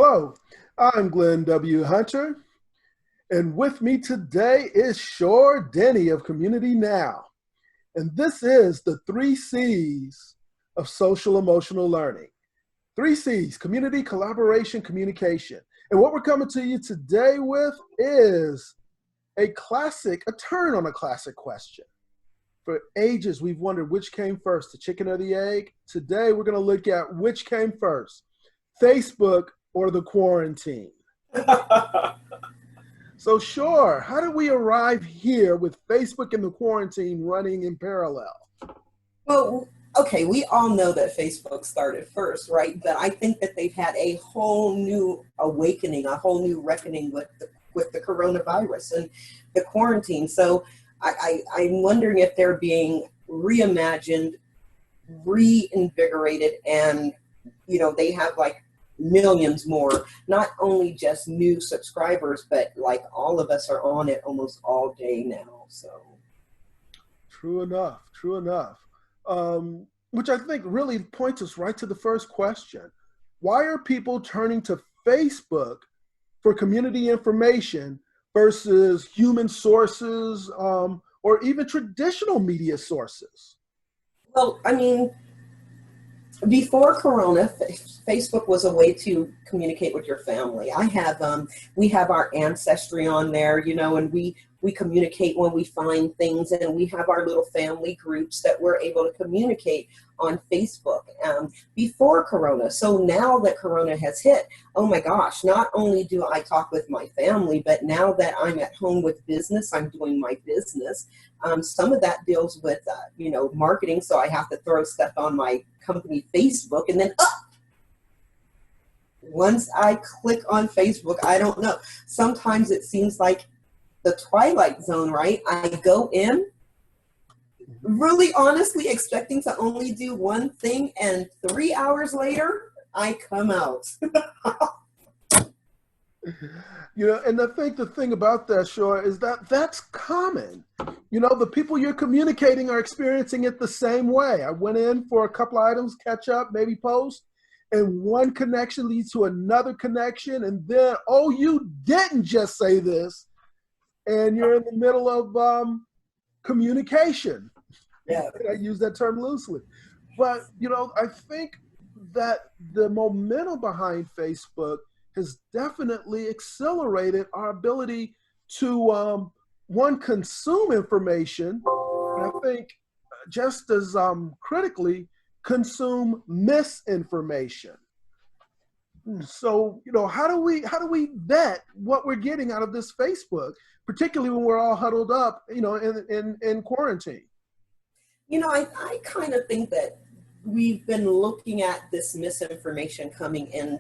Hello, I'm Glenn W. Hunter, and with me today is Shore Denny of Community Now. And this is the three C's of social emotional learning. Three C's: community, collaboration, communication. And what we're coming to you today with is a turn on a classic question. For ages, we've wondered which came first, the chicken or the egg. Today, we're going to look at which came first, Facebook or the quarantine. So sure, how did we arrive here with Facebook and the quarantine running in parallel? Well, okay, we all know that Facebook started first, right? But I think that they've had a whole new awakening, a whole new reckoning with the coronavirus and the quarantine. So I'm wondering if they're being reimagined, reinvigorated, and they have like millions more, not only just new subscribers, but like all of us are on it almost all day now. So True enough, true enough. Which I think really points us right to the first question. Why are people turning to Facebook for community information versus human sources or even traditional media sources? well, I mean, before Corona, Facebook was a way to communicate with your family. We have our ancestry on there, and we communicate when we find things, and we have our little family groups that we're able to communicate on Facebook before Corona. So now that Corona has hit, oh my gosh, not only do I talk with my family, but now that I'm at home with business, I'm doing my business. Some of that deals with, marketing. So I have to throw stuff on my company Facebook, and then once I click on Facebook, I don't know. Sometimes it seems like the Twilight Zone, right? I go in really honestly expecting to only do one thing, and 3 hours later, I come out. And I think the thing about that, Shore, is that that's common. The people you're communicating are experiencing it the same way. I went in for a couple items, catch up, maybe post, and one connection leads to another connection, and then, oh, you didn't just say this, and you're in the middle of communication. Yeah. I use that term loosely. But, I think that the momentum behind Facebook has definitely accelerated our ability to, one, consume information, and I think just as critically, consume misinformation. So, how do we vet what we're getting out of this Facebook, particularly when we're all huddled up, in quarantine? I kind of think that we've been looking at this misinformation coming in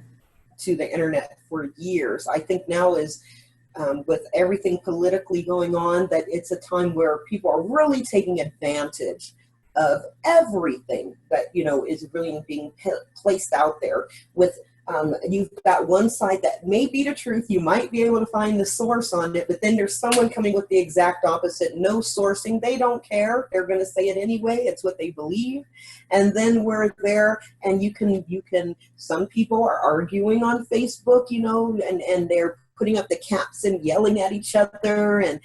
to the internet for years. I think now is with everything politically going on, that it's a time where people are really taking advantage of everything that is really being placed out there. With you've got one side that may be the truth, you might be able to find the source on it, but then there's someone coming with the exact opposite, no sourcing, they don't care, they're going to say it anyway, it's what they believe. And then we're there, and you can some people are arguing on Facebook, and they're putting up the caps and yelling at each other, and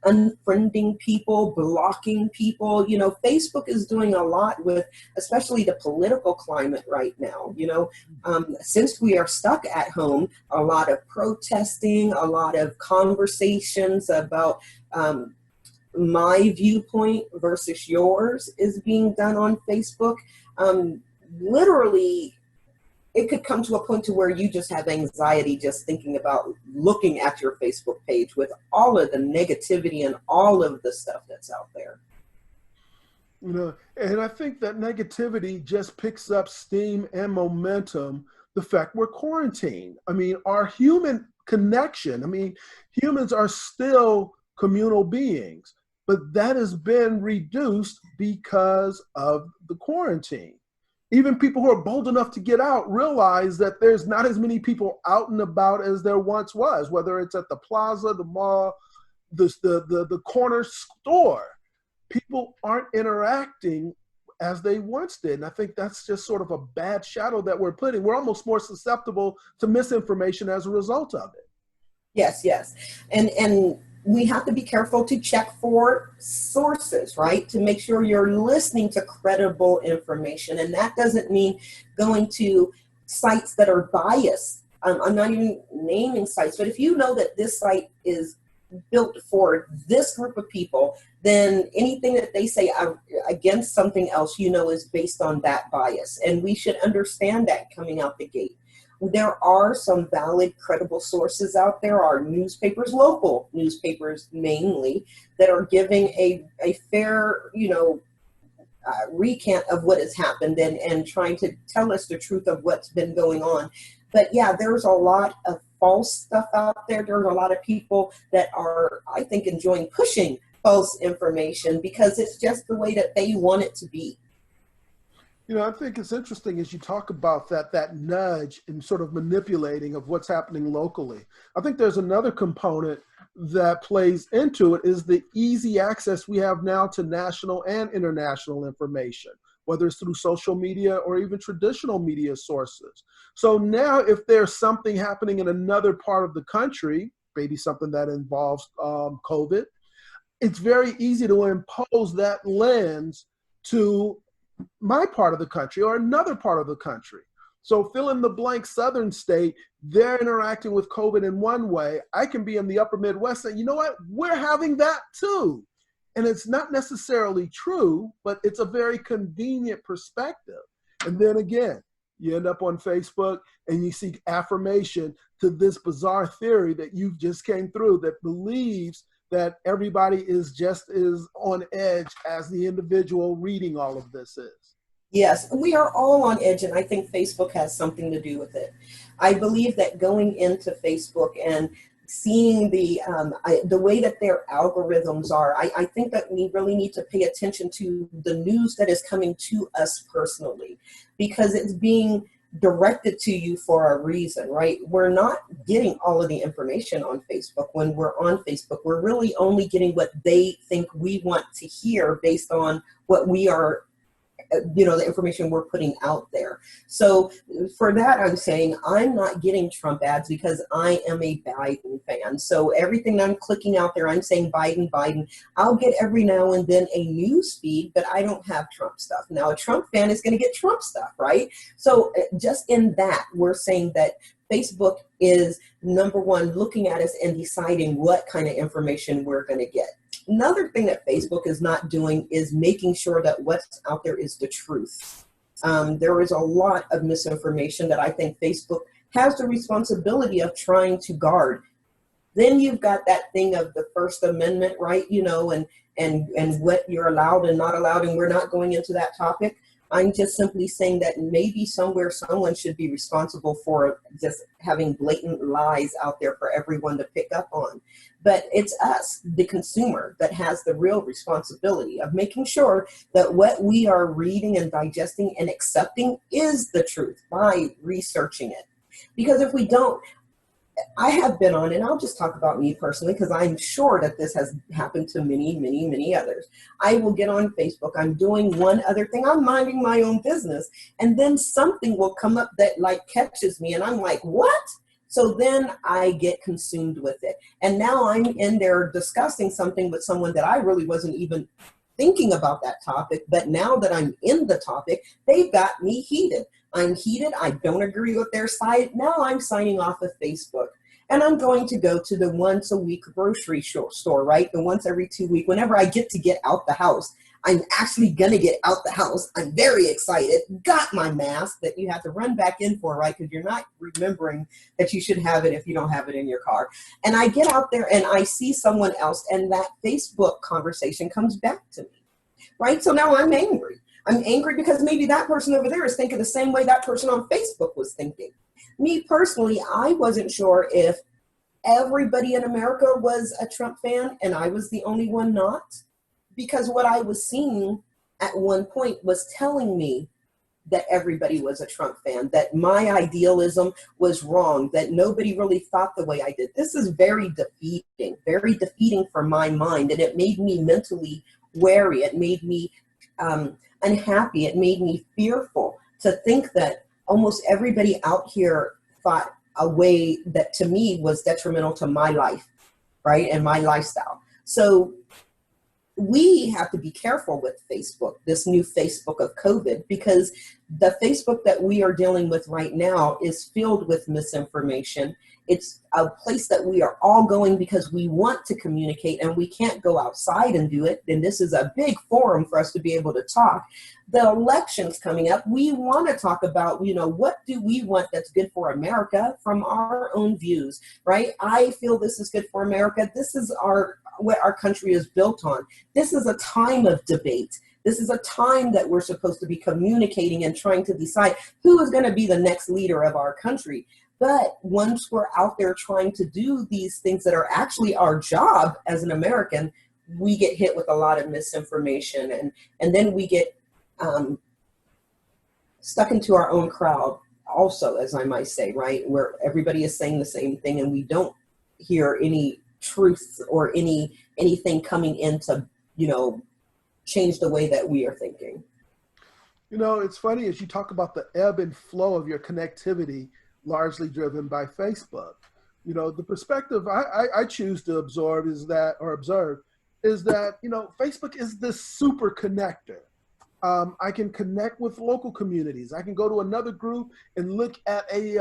unfriending people, blocking people. Facebook is doing a lot with, especially the political climate right now. Since we are stuck at home, a lot of protesting, a lot of conversations about my viewpoint versus yours is being done on Facebook. Literally, it could come to a point to where you just have anxiety just thinking about looking at your Facebook page with all of the negativity and all of the stuff that's out there. And I think that negativity just picks up steam and momentum the fact we're quarantined. I mean, our human connection, humans are still communal beings, but that has been reduced because of the quarantine. Even people who are bold enough to get out realize that there's not as many people out and about as there once was, whether it's at the plaza, the mall, the corner store. People aren't interacting as they once did. And I think that's just sort of a bad shadow that we're putting. We're almost more susceptible to misinformation as a result of it. Yes, yes. And we have to be careful to check for sources, right? To make sure you're listening to credible information. And that doesn't mean going to sites that are biased. I'm not even naming sites, but if you know that this site is built for this group of people, then anything that they say against something else, you know, is based on that bias. And we should understand that coming out the gate. There are some valid, credible sources out there, are newspapers, local newspapers mainly, that are giving a fair, you know, recant of what has happened and trying to tell us the truth of what's been going on. But yeah, there's a lot of false stuff out there. There's a lot of people that are, I think, enjoying pushing false information because it's just the way that they want it to be. You know, I think it's interesting as you talk about that nudge and sort of manipulating of what's happening locally. I think there's another component that plays into it is the easy access we have now to national and international information, whether it's through social media or even traditional media sources. So now if there's something happening in another part of the country, maybe something that involves COVID, it's very easy to impose that lens to my part of the country or another part of the country. So fill in the blank southern state, they're interacting with COVID in one way. I can be in the upper Midwest saying, you know what, we're having that too. And it's not necessarily true, but it's a very convenient perspective. And then again, you end up on Facebook and you seek affirmation to this bizarre theory that you just came through that believes that everybody is just as on edge as the individual reading all of this is. Yes, we are all on edge, and I think Facebook has something to do with it. I believe that going into Facebook and seeing the way that their algorithms are, I think that we really need to pay attention to the news that is coming to us personally, because it's being directed to you for a reason, right? We're not getting all of the information on Facebook. When we're on Facebook, we're really only getting what they think we want to hear based on what we are, you know, the information we're putting out there. So for that, I'm saying I'm not getting Trump ads because I am a Biden fan. So everything I'm clicking out there, I'm saying Biden, Biden. I'll get every now and then a news feed, but I don't have Trump stuff. Now a Trump fan is going to get Trump stuff, right? So just in that, we're saying that Facebook is, number one, looking at us and deciding what kind of information we're going to get. Another thing that Facebook is not doing is making sure that what's out there is the truth. There is a lot of misinformation that I think Facebook has the responsibility of trying to guard. Then you've got that thing of the First Amendment, right? You know, and what you're allowed and not allowed, and we're not going into that topic. I'm just simply saying that maybe somewhere someone should be responsible for just having blatant lies out there for everyone to pick up on. But it's us, the consumer, that has the real responsibility of making sure that what we are reading and digesting and accepting is the truth by researching it. Because if we don't, I have been on, and I'll just talk about me personally because I'm sure that this has happened to many, many, many others. I will get on Facebook, I'm doing one other thing, I'm minding my own business, and then something will come up that like catches me, and I'm like, what? So then I get consumed with it. And now I'm in there discussing something with someone that I really wasn't even thinking about that topic, but now that I'm in the topic, they've got me heated. I'm heated, I don't agree with their side, now I'm signing off of Facebook. And I'm going to go to the once a week grocery store, right? The once every 2 weeks, whenever I get to get out the house. I'm actually gonna get out the house. I'm very excited, got my mask that you have to run back in for, right? Because you're not remembering that you should have it if you don't have it in your car. And I get out there and I see someone else, and that Facebook conversation comes back to me, right? So now I'm angry. I'm angry because maybe that person over there is thinking the same way that person on Facebook was thinking. Me personally, I wasn't sure if everybody in America was a Trump fan and I was the only one not, because what I was seeing at one point was telling me that everybody was a Trump fan, that my idealism was wrong, that nobody really thought the way I did. This is very defeating for my mind, and it made me mentally wary. It made me unhappy. It made me fearful to think that almost everybody out here thought a way that to me was detrimental to my life, right? And my lifestyle. So we have to be careful with Facebook, this new Facebook of COVID, because the Facebook that we are dealing with right now is filled with misinformation. It's a place that we are all going because we want to communicate and we can't go outside and do it. And this is a big forum for us to be able to talk. The elections coming up, we want to talk about, what do we want that's good for America from our own views, right? I feel this is good for America. This is what our country is built on. This is a time of debate. This is a time that we're supposed to be communicating and trying to decide who is going to be the next leader of our country. But once we're out there trying to do these things that are actually our job as an American, we get hit with a lot of misinformation, and then we get stuck into our own crowd also, as I might say, right? Where everybody is saying the same thing and we don't hear any truth or anything coming in to, change the way that we are thinking. It's funny as you talk about the ebb and flow of your connectivity, largely driven by Facebook. The perspective I choose to observe is that Facebook is this super connector. I can connect with local communities. I can go to another group and look at a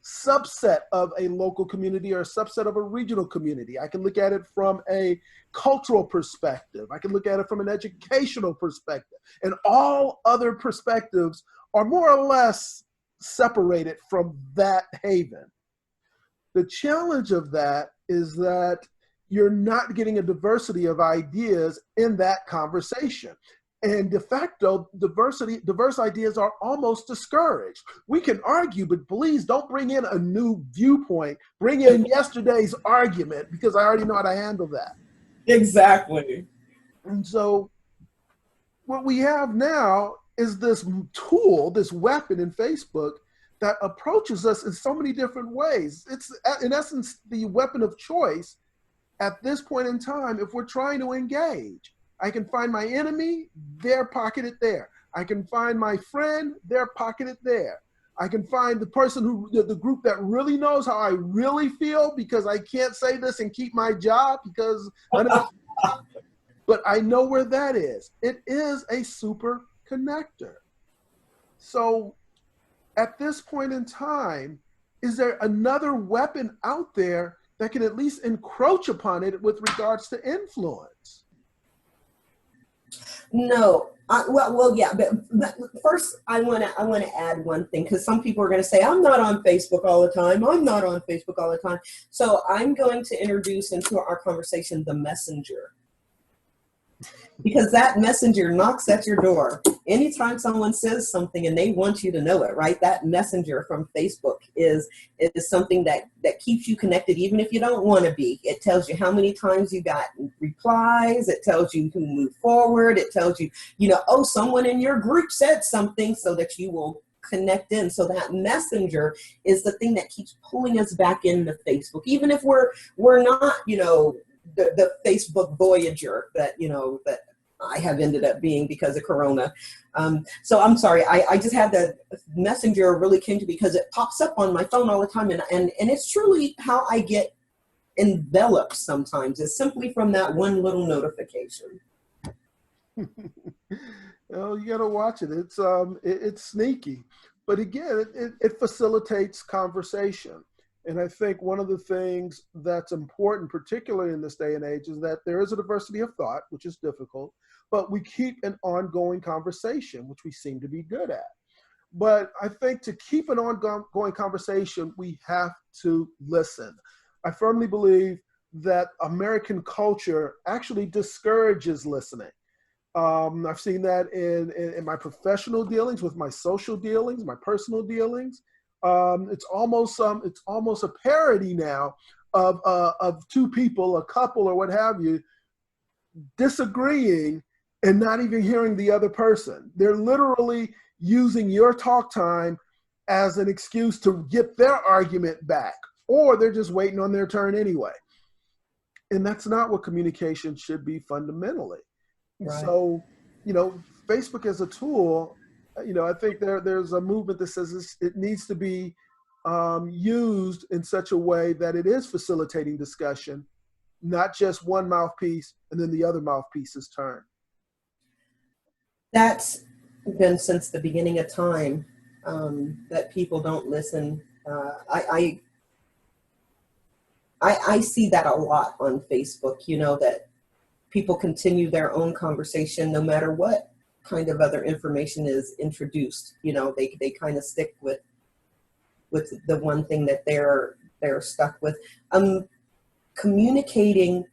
subset of a local community or a subset of a regional community. I can look at it from a cultural perspective. I can look at it from an educational perspective. And all other perspectives are more or less separated from that haven. The challenge of that is that you're not getting a diversity of ideas in that conversation. And de facto, diverse ideas are almost discouraged. We can argue, but please don't bring in a new viewpoint. Bring in yesterday's argument, because I already know how to handle that. Exactly. And so what we have now is this tool, this weapon in Facebook that approaches us in so many different ways. It's, in essence, the weapon of choice at this point in time if we're trying to engage. I can find my enemy, they're pocketed there. I can find my friend, they're pocketed there. I can find the person the group that really knows how I really feel, because I can't say this and keep my job because but I know where that is. It is a super connector. So at this point in time, is there another weapon out there that can at least encroach upon it with regards to influence? No. Yeah. But first, I want to add one thing, because some people are going to say, I'm not on Facebook all the time. I'm not on Facebook all the time. So I'm going to introduce into our conversation the messenger. Because that messenger knocks at your door. Anytime someone says something and they want you to know it, right? That messenger from Facebook is something that keeps you connected, even if you don't want to be. It tells you how many times you got replies. It tells you who moved forward. It tells you, someone in your group said something, so that you will connect in. So that messenger is the thing that keeps pulling us back into Facebook, even if we're not, the Facebook Voyager that I have ended up being because of Corona. So I'm sorry, I just had the messenger really came to me because it pops up on my phone all the time, and it's truly how I get enveloped sometimes. It's simply from that one little notification. You gotta watch it. It's sneaky, but again, it facilitates conversation. And I think one of the things that's important, particularly in this day and age, is that there is a diversity of thought, which is difficult, but we keep an ongoing conversation, which we seem to be good at. But I think to keep an ongoing conversation, we have to listen. I firmly believe that American culture actually discourages listening. I've seen that in my professional dealings, with my social dealings, my personal dealings. It's almost a parody now of two people, a couple or what have you, disagreeing and not even hearing the other person. They're literally using your talk time as an excuse to get their argument back, or they're just waiting on their turn anyway. And that's not what communication should be fundamentally. Right. So, Facebook as a tool, I think there's a movement that says it needs to be used in such a way that it is facilitating discussion, not just one mouthpiece and then the other mouthpiece is turned. That's been since the beginning of time, that people don't listen. I see that a lot on Facebook, that people continue their own conversation no matter what kind of other information is introduced. They kind of stick with the one thing that they're stuck with. Communicating,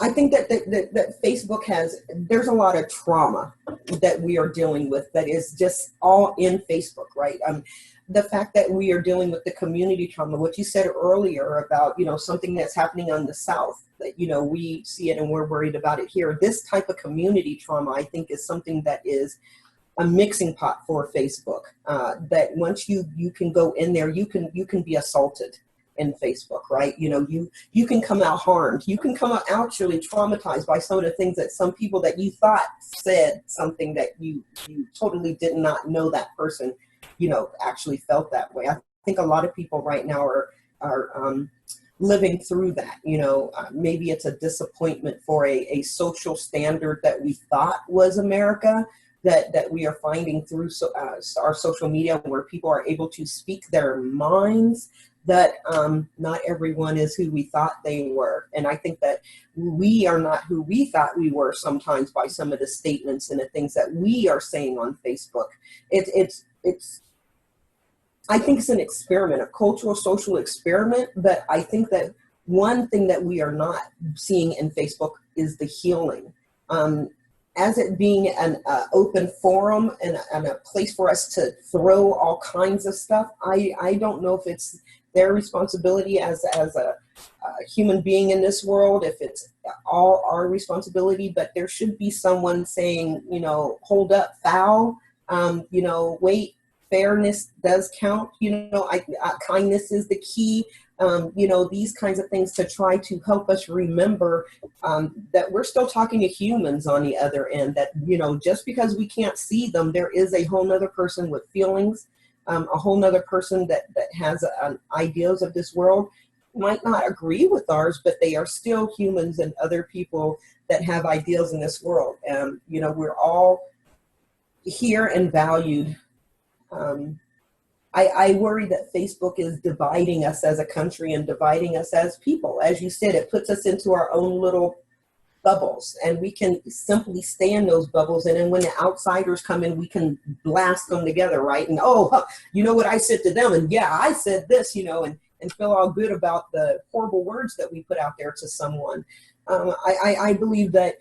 I think that Facebook there's a lot of trauma that we are dealing with that is just all in Facebook, right? The fact that we are dealing with the community trauma, what you said earlier about, something that's happening on the South, that, we see it and we're worried about it here. This type of community trauma, I think, is something that is a mixing pot for Facebook, that once you can go in there, you can be assaulted in Facebook, right? You can come out harmed. You can come out actually traumatized by some of the things that some people that you thought said something that you totally did not know that person, actually felt that way. I think a lot of people right now are living through that. Maybe it's a disappointment for a social standard that we thought was America, that we are finding through our social media, where people are able to speak their minds, that not everyone is who we thought they were. And I think that we are not who we thought we were sometimes by some of the statements and the things that we are saying on Facebook. It's I think it's an experiment, a cultural social experiment, but I think that one thing that we are not seeing in Facebook is the healing. As it being an open forum and a place for us to throw all kinds of stuff, I don't know if it's their responsibility as a human being in this world, if it's all our responsibility, but there should be someone saying, hold up, foul, wait, fairness does count, kindness is the key. These kinds of things to try to help us remember that we're still talking to humans on the other end, that, just because we can't see them, there is a whole nother person with feelings, a whole nother person that has ideas of this world, might not agree with ours, but they are still humans and other people that have ideals in this world. And, we're all here and valued. I worry that Facebook is dividing us as a country and dividing us as people. As you said, it puts us into our own little bubbles, and we can simply stay in those bubbles. And then when the outsiders come in, we can blast them together, right? And, you know what I said to them? And yeah, I said this, and feel all good about the horrible words that we put out there to someone. I believe that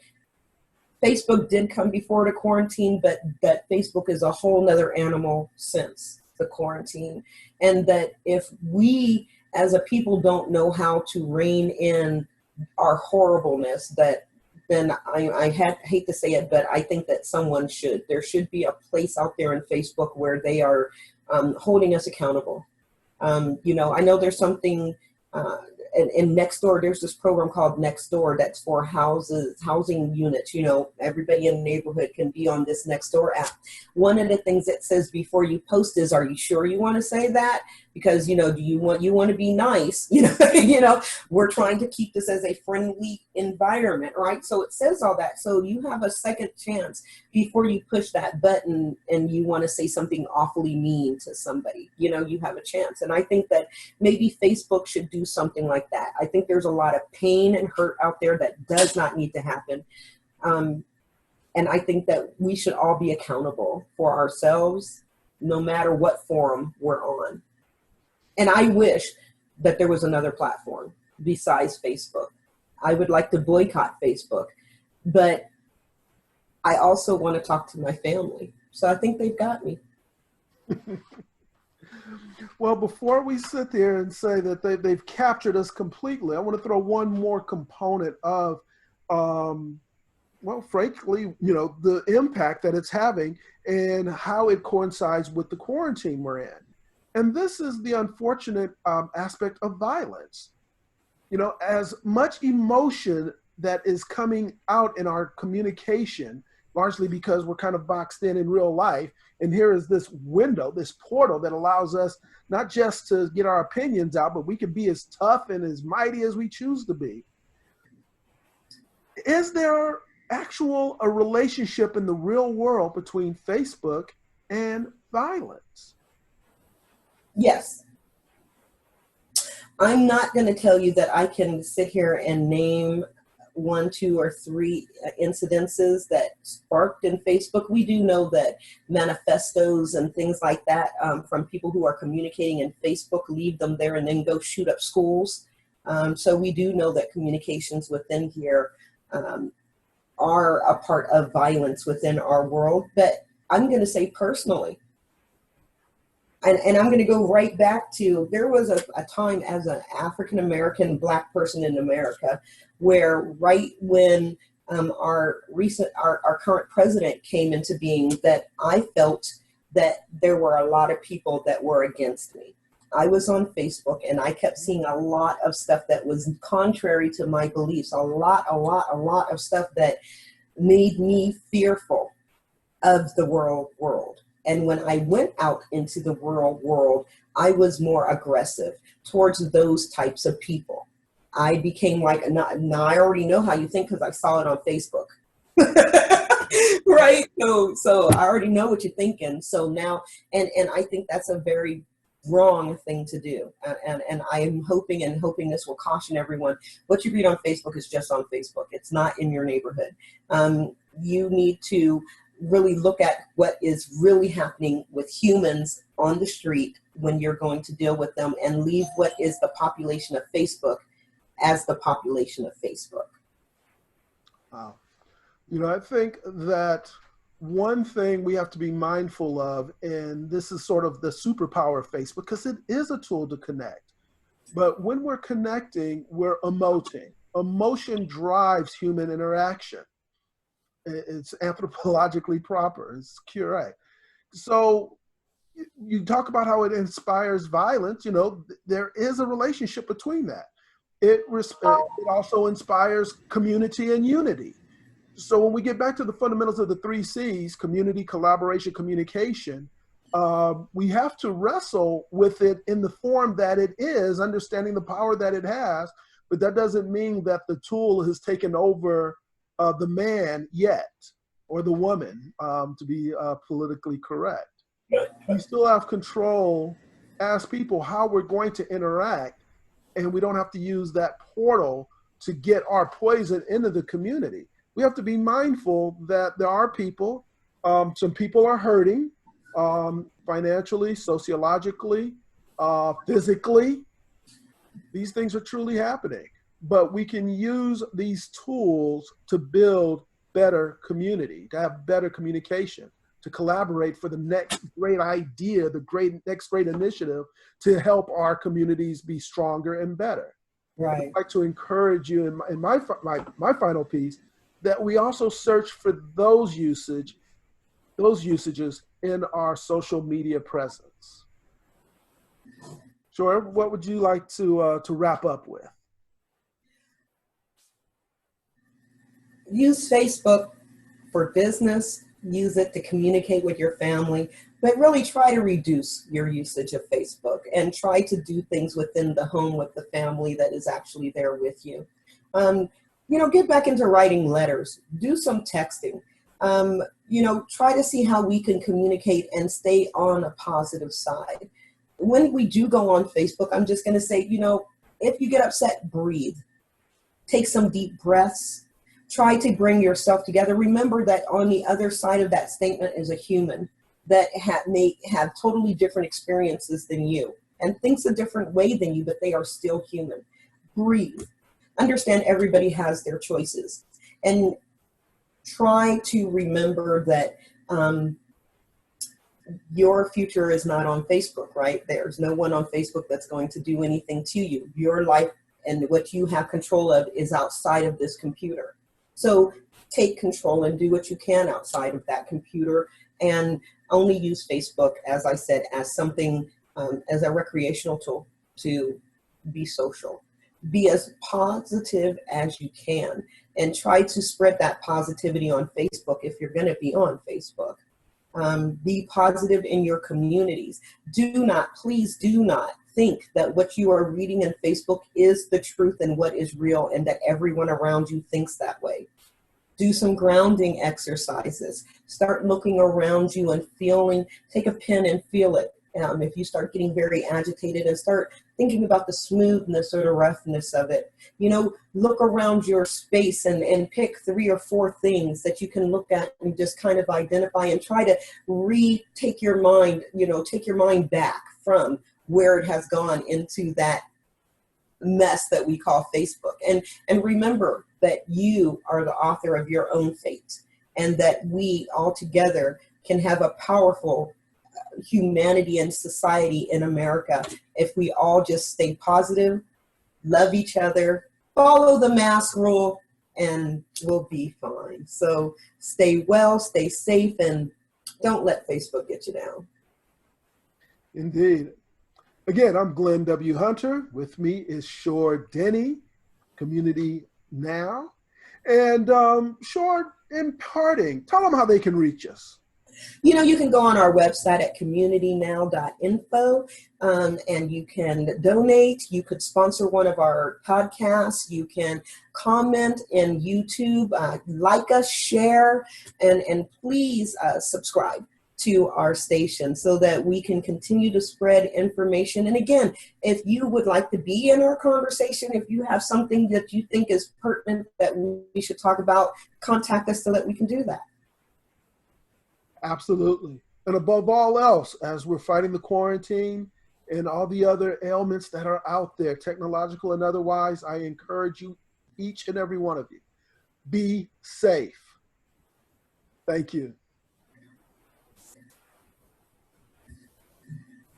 Facebook did come before the quarantine, but that Facebook is a whole nother animal since the quarantine. And that if we as a people don't know how to rein in our horribleness, then I hate to say it, but I think that someone should. There should be a place out there in Facebook where they are holding us accountable. I know there's something and Nextdoor, there's this program called Nextdoor that's for housing units. Everybody in the neighborhood can be on this Nextdoor app. One of the things it says before you post is, are you sure you want to say that? Because, do you want to be nice? We're trying to keep this as a friendly environment, right? So it says all that. So you have a second chance before you push that button and you want to say something awfully mean to somebody. You have a chance. And I think that maybe Facebook should do something like that. I think there's a lot of pain and hurt out there that does not need to happen. And I think that we should all be accountable for ourselves, no matter what forum we're on. And I wish that there was another platform besides Facebook. I would like to boycott Facebook, but I also want to talk to my family. So I think they've got me. Well, before we sit there and say that they've captured us completely, I want to throw one more component of, frankly, the impact that it's having and how it coincides with the quarantine we're in. And this is the unfortunate aspect of violence. As much emotion that is coming out in our communication largely because we're kind of boxed in real life. And here is this window, this portal that allows us not just to get our opinions out, but we can be as tough and as mighty as we choose to be. Is there actual a relationship in the real world between Facebook and violence? Yes. I'm not going to tell you that I can sit here and name one, two, or three incidences that sparked in Facebook. We do know that manifestos and things like that from people who are communicating in Facebook leave them there and then go shoot up schools. So we do know that communications within here are a part of violence within our world. But I'm going to say personally, and I'm going to go right back to, there was a time as an African-American Black person in America where right when our current president came into being, that I felt that there were a lot of people that were against me. I was on Facebook and I kept seeing a lot of stuff that was contrary to my beliefs, a lot of stuff that made me fearful of the world. And when I went out into the world, I was more aggressive towards those types of people. I became like, now I already know how you think because I saw it on Facebook. Right? So I already know what you're thinking. So now, and I think that's a very wrong thing to do. And I'm hoping this will caution everyone. What you read on Facebook is just on Facebook. It's not in your neighborhood. You need to really look at what is really happening with humans on the street when you're going to deal with them, and leave what is the population of Facebook as the population of Facebook. Wow. I think that one thing we have to be mindful of, and this is sort of the superpower of Facebook, because it is a tool to connect. But when we're connecting, we're emoting. Emotion drives human interaction. It's anthropologically proper. It's correct. So you talk about how it inspires violence. There is a relationship between that. It also inspires community and unity. So when we get back to the fundamentals of the 3 C's, community, collaboration, communication, we have to wrestle with it in the form that it is, understanding the power that it has. But that doesn't mean that the tool has taken over the man yet, or the woman, to be politically correct. We still have control as people how we're going to interact, and we don't have to use that portal to get our poison into the community. We have to be mindful that there are people, some people are hurting financially, sociologically, physically. These things are truly happening. But we can use these tools to build better community, to have better communication, to collaborate for the next great idea, next great initiative to help our communities be stronger and better. Right. I'd like to encourage you in my final piece that we also search for those usages in our social media presence. Sure. What would you like to wrap up with? Use Facebook for business, use it to communicate with your family, but really try to reduce your usage of Facebook and try to do things within the home with the family that is actually there with you. Get back into writing letters, do some texting, try to see how we can communicate and stay on a positive side. When we do go on Facebook, I'm just going to say, if you get upset, breathe, take some deep breaths. Try to bring yourself together. Remember that on the other side of that statement is a human that may have totally different experiences than you and thinks a different way than you, but they are still human. Breathe. Understand everybody has their choices. And try to remember that your future is not on Facebook, right? There's no one on Facebook that's going to do anything to you. Your life and what you have control of is outside of this computer. So take control and do what you can outside of that computer, and only use Facebook, as I said, as something, as a recreational tool to be social. Be as positive as you can. and try to spread that positivity on Facebook if you're going to be on Facebook. Be positive in your communities. Do not, please do not think that what you are reading in Facebook is the truth and what is real and that everyone around you thinks that way. Do some grounding exercises. Start looking around you and feeling, take a pen and feel it. If you start getting very agitated, and start thinking about the smoothness or the roughness of it. You know, look around your space and pick 3 or 4 things that you can look at and just kind of identify and try to take your mind, take your mind back from where it has gone into that mess that we call Facebook. And remember that you are the author of your own fate, and that we all together can have a powerful humanity and society in America if we all just stay positive, love each other, follow the mask rule, and we'll be fine. So stay well, stay safe, and don't let Facebook get you down. Indeed. Again, I'm Glenn W. Hunter. With me is Shore Denny, Community Now. And Shore, in parting, tell them how they can reach us. You can go on our website at communitynow.info, and you can donate. You could sponsor one of our podcasts. You can comment in YouTube, like us, share, and please subscribe to our station so that we can continue to spread information. And again, if you would like to be in our conversation, if you have something that you think is pertinent that we should talk about, contact us so that we can do that. Absolutely. And above all else, as we're fighting the quarantine and all the other ailments that are out there, technological and otherwise, I encourage you, each and every one of you, be safe. Thank you.